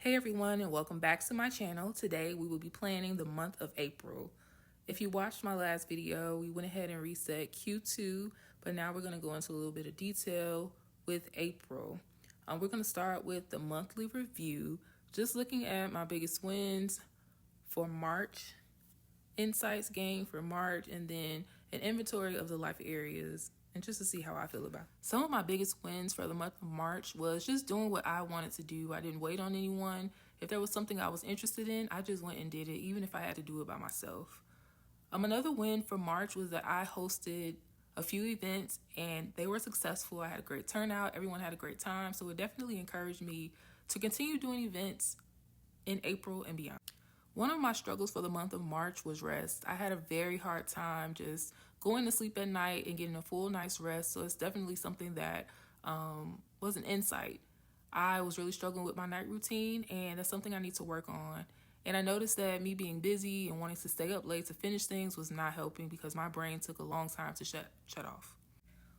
Hey everyone, and welcome back to my channel. Today we will be planning the month of April. If you watched my last video, we went ahead and reset Q2, but now we're going to go into a little bit of detail with April. We're going to start with the monthly review, just looking at my biggest wins for March, insights gained for March, and then an inventory of the life areas, and just to see how I feel about it. Some of my biggest wins for the month of March was just doing what I wanted to do. I didn't wait on anyone. If there was something I was interested in, I just went and did it, even if I had to do it by myself. Another win for March was that I hosted a few events and they were successful. I had a great turnout. Everyone had a great time. So it definitely encouraged me to continue doing events in April and beyond. One of my struggles for the month of March was rest. I had a very hard time just going to sleep at night and getting a full night's rest. So it's definitely something that was an insight. I was really struggling with my night routine, and that's something I need to work on. And I noticed that me being busy and wanting to stay up late to finish things was not helping because my brain took a long time to shut off.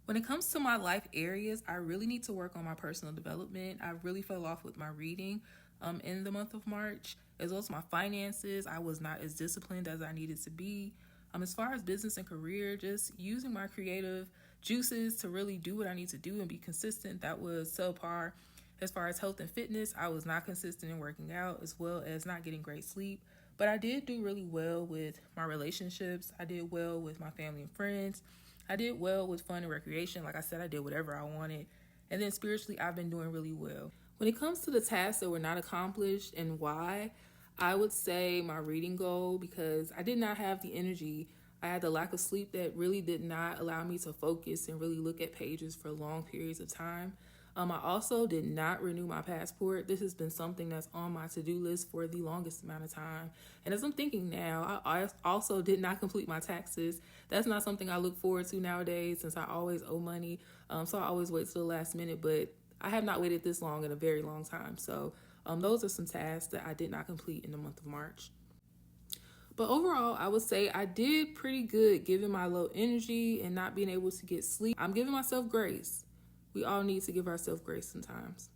When it comes to my life areas, I really need to work on my personal development. I really fell off with my reading in the month of March, as well as my finances. I was not as disciplined as I needed to be. As far as business and career, just using my creative juices to really do what I need to do and be consistent, that was subpar. As far as health and fitness, I was not consistent in working out, as well as not getting great sleep. But I did do really well with my relationships. I did well with my family and friends. I did well with fun and recreation. Like I said, I did whatever I wanted. And then spiritually, I've been doing really well. When it comes to the tasks that were not accomplished and why, I would say my reading goal, because I did not have the energy. I had the lack of sleep that really did not allow me to focus and really look at pages for long periods of time. I also did not renew my passport. This has been something that's on my to-do list for the longest amount of time. And as I'm thinking now, I also did not complete my taxes. That's not something I look forward to nowadays since I always owe money. So I always wait till the last minute, but I have not waited this long in a very long time. So those are some tasks that I did not complete in the month of March. But overall, I would say I did pretty good given my low energy and not being able to get sleep. I'm giving myself grace. We all need to give ourselves grace sometimes.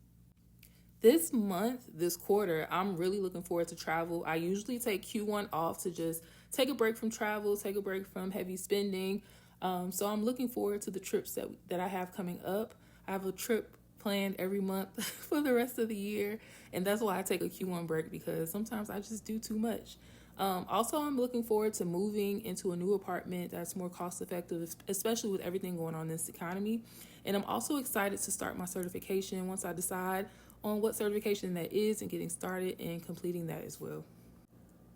This month, this quarter, I'm really looking forward to travel. I usually take Q1 off to just take a break from travel, take a break from heavy spending. So I'm looking forward to the trips that I have coming up. I have a trip planned every month for the rest of the year. And that's why I take a Q1 break, because sometimes I just do too much. Also, I'm looking forward to moving into a new apartment that's more cost effective, especially with everything going on in this economy. And I'm also excited to start my certification once I decide on what certification that is and getting started and completing that as well.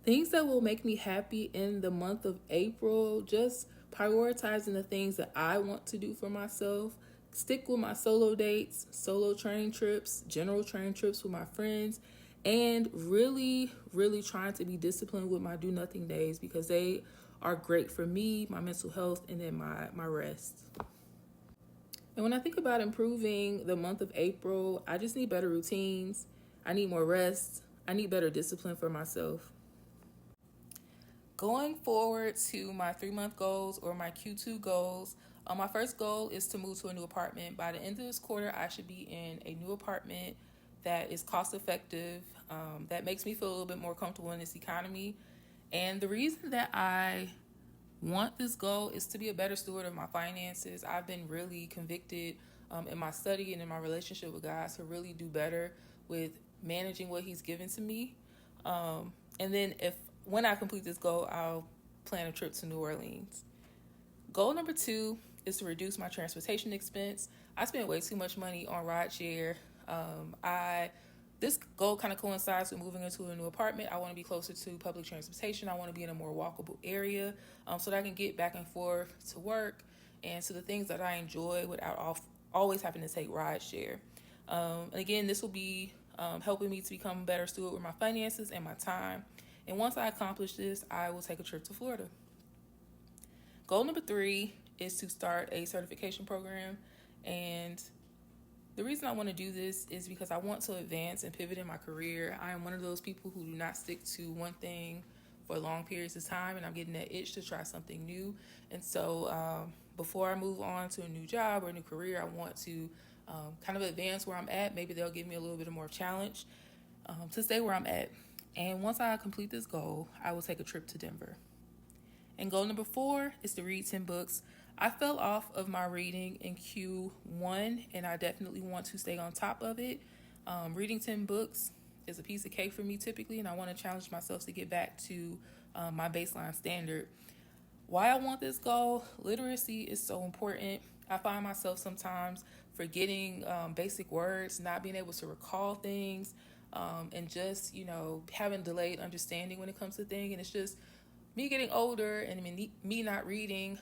Things that will make me happy in the month of April, just prioritizing the things that I want to do for myself. Stick with my solo dates, solo train trips, general train trips with my friends, and really, really trying to be disciplined with my do nothing days, because they are great for me, my mental health, and then my rest. And when I think about improving the month of April, I just need better routines. I need more rest. I need better discipline for myself. Going forward to my 3-month goals, or my Q2 goals, my first goal is to move to a new apartment. By the end of this quarter, I should be in a new apartment that is cost effective, that makes me feel a little bit more comfortable in this economy. And the reason that I want this goal is to be a better steward of my finances. I've been really convicted in my study and in my relationship with God to really do better with managing what He's given to me. And then when I complete this goal, I'll plan a trip to New Orleans. Goal number 2 is to reduce my transportation expense. I spend way too much money on rideshare. This goal kind of coincides with moving into a new apartment. I want to be closer to public transportation. I want to be in a more walkable area so that I can get back and forth to work and to the things that I enjoy without always having to take rideshare. And again, this will be helping me to become a better steward with my finances and my time. And once I accomplish this, I will take a trip to Florida. Goal number 3 is to start a certification program. And the reason I want to do this is because I want to advance and pivot in my career. I am one of those people who do not stick to one thing for long periods of time, and I'm getting that itch to try something new. And so before I move on to a new job or a new career, I want to kind of advance where I'm at. Maybe they'll give me a little bit more challenge. to stay where I'm at. And once I complete this goal, I will take a trip to Denver. And goal number 4 is to read 10 books. I fell off of my reading in Q1, and I definitely want to stay on top of it. Reading 10 books is a piece of cake for me typically, and I want to challenge myself to get back to my baseline standard. Why I want this goal? Literacy is so important. I find myself sometimes forgetting basic words, not being able to recall things, and just, having delayed understanding when it comes to things. And it's just me getting older and me not reading.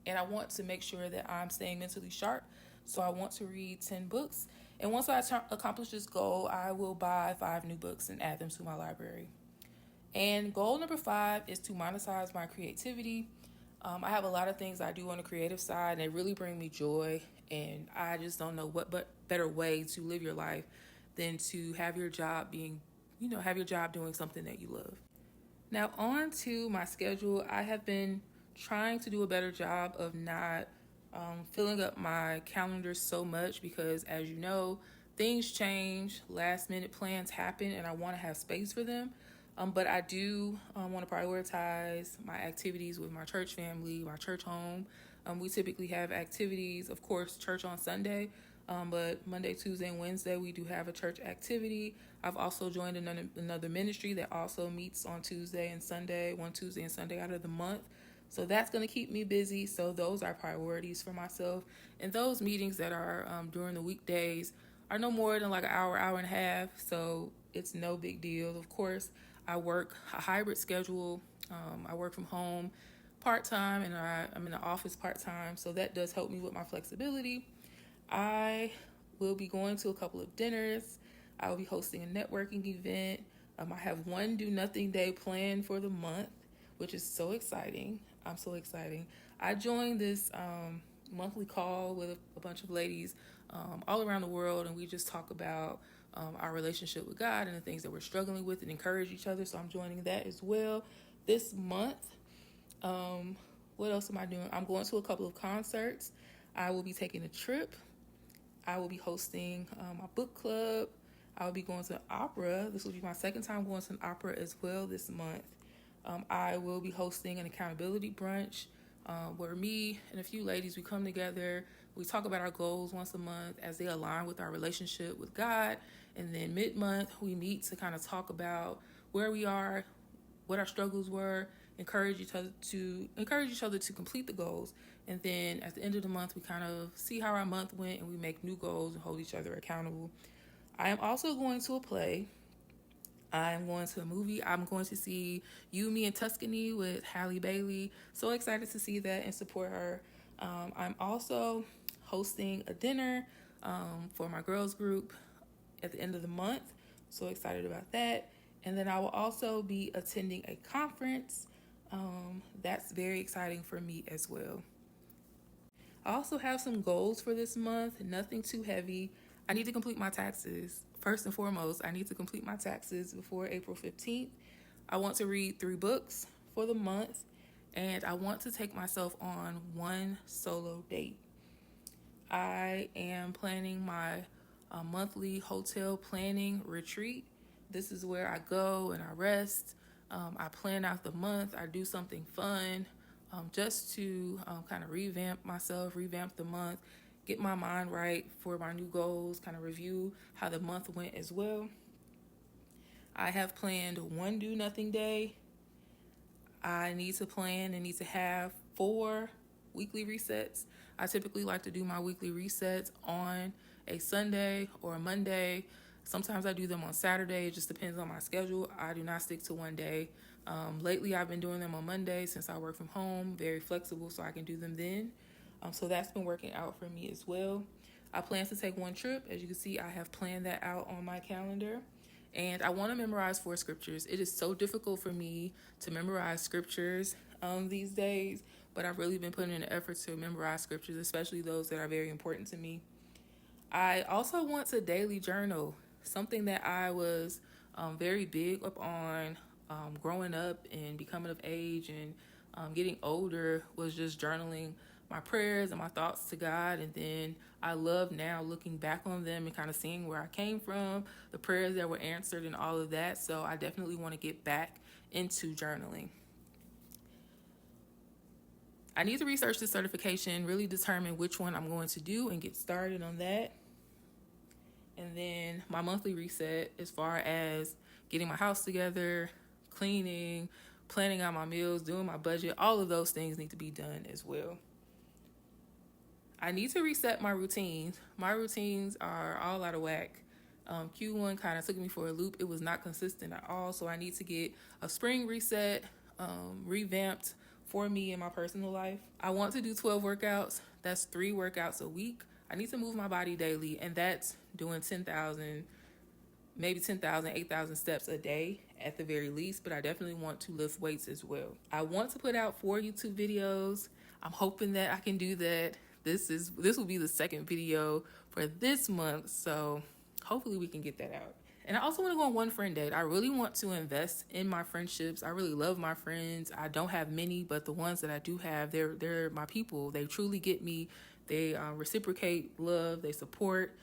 And I want to make sure that I'm staying mentally sharp. So I want to read 10 books. And once I accomplish this goal, I will buy 5 new books and add them to my library. And goal number 5 is to monetize my creativity. I have a lot of things I do on the creative side, and they really bring me joy. And I just don't know what better way to live your life than to have your job doing something that you love. Now on to my schedule. I have been trying to do a better job of not filling up my calendar so much because, as you know, things change, last minute plans happen, and I want to have space for them. But I do want to prioritize my activities with my church family, my church home. We typically have activities, of course, church on Sunday, but Monday, Tuesday, and Wednesday, we do have a church activity. I've also joined another ministry that also meets on Tuesday and Sunday, one Tuesday and Sunday out of the month. So that's going to keep me busy. So those are priorities for myself. And those meetings that are during the weekdays are no more than like an hour, hour and a half. So it's no big deal. Of course, I work a hybrid schedule. I work from home part-time and I'm in the office part-time. So that does help me with my flexibility. I will be going to a couple of dinners. I will be hosting a networking event. I have one do nothing day planned for the month, which is so exciting. I'm so excited. I joined this monthly call with a bunch of ladies all around the world, and we just talk about our relationship with God and the things that we're struggling with and encourage each other. So I'm joining that as well this month. What else am I doing? I'm going to a couple of concerts. I will be taking a trip. I will be hosting my book club. I will be going to an opera. This will be my second time going to an opera as well this month. I will be hosting an accountability brunch where me and a few ladies, we come together. We talk about our goals once a month as they align with our relationship with God. And then mid-month, we meet to kind of talk about where we are, what our struggles were, encourage each other to complete the goals. And then at the end of the month, we kind of see how our month went and we make new goals and hold each other accountable. I am also going to a play. I'm going to a movie. I'm going to see You, Me, and Tuscany with Halle Bailey. So excited to see that and support her. I'm also hosting a dinner for my girls group at the end of the month. So excited about that. And then I will also be attending a conference. That's very exciting for me as well. I also have some goals for this month, nothing too heavy. I need to complete my taxes. First and foremost, I need to complete my taxes before April 15th. I want to read 3 books for the month, and I want to take myself on one solo date. I am planning my monthly hotel planning retreat. This is where I go and I rest. I plan out the month. I do something fun just to kind of revamp myself, revamp the month, get my mind right for my new goals, kind of review how the month went as well. I have planned one do nothing day. I need to plan and need to have 4 weekly resets. I typically like to do my weekly resets on a Sunday or a Monday. Sometimes I do them on Saturday. It just depends on my schedule. I do not stick to one day. Lately, I've been doing them on Monday since I work from home. Very flexible, so I can do them then. So that's been working out for me as well. I plan to take one trip. As you can see, I have planned that out on my calendar. And I want to memorize 4 scriptures. It is so difficult for me to memorize scriptures these days, but I've really been putting in an effort to memorize scriptures, especially those that are very important to me. I also want to daily journal, something that I was very big up on growing up and becoming of age and getting older was just journaling my prayers and my thoughts to God. And then I love now looking back on them and kind of seeing where I came from, the prayers that were answered and all of that. So I definitely want to get back into journaling. I need to research the certification, really determine which one I'm going to do and get started on that. And then my monthly reset, as far as getting my house together, cleaning, planning out my meals, doing my budget, all of those things need to be done as well. I need to reset my routines. My routines are all out of whack. Q1 kind of took me for a loop. It was not consistent at all. So I need to get a spring reset, revamped for me in my personal life. I want to do 12 workouts. That's 3 workouts a week. I need to move my body daily, and that's doing 10,000, maybe 10,000, 8,000 steps a day at the very least, but I definitely want to lift weights as well. I want to put out 4 YouTube videos. I'm hoping that I can do that. This will be the second video for this month, so hopefully we can get that out. And I also want to go on one friend date. I really want to invest in my friendships. I really love my friends. I don't have many, but the ones that I do have, they're my people. They truly get me. They reciprocate love. They support.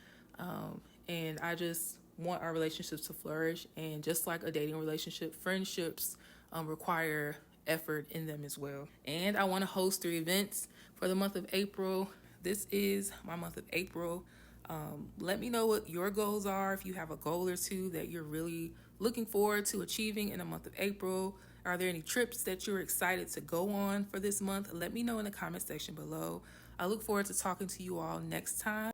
And I just want our relationships to flourish. And just like a dating relationship, friendships require effort in them as well. And I want to host 3 events for the month of April. This is my month of April. Let me know what your goals are. If you have a goal or 2 that you're really looking forward to achieving in the month of April. Are there any trips that you're excited to go on for this month? Let me know in the comment section below. I look forward to talking to you all next time.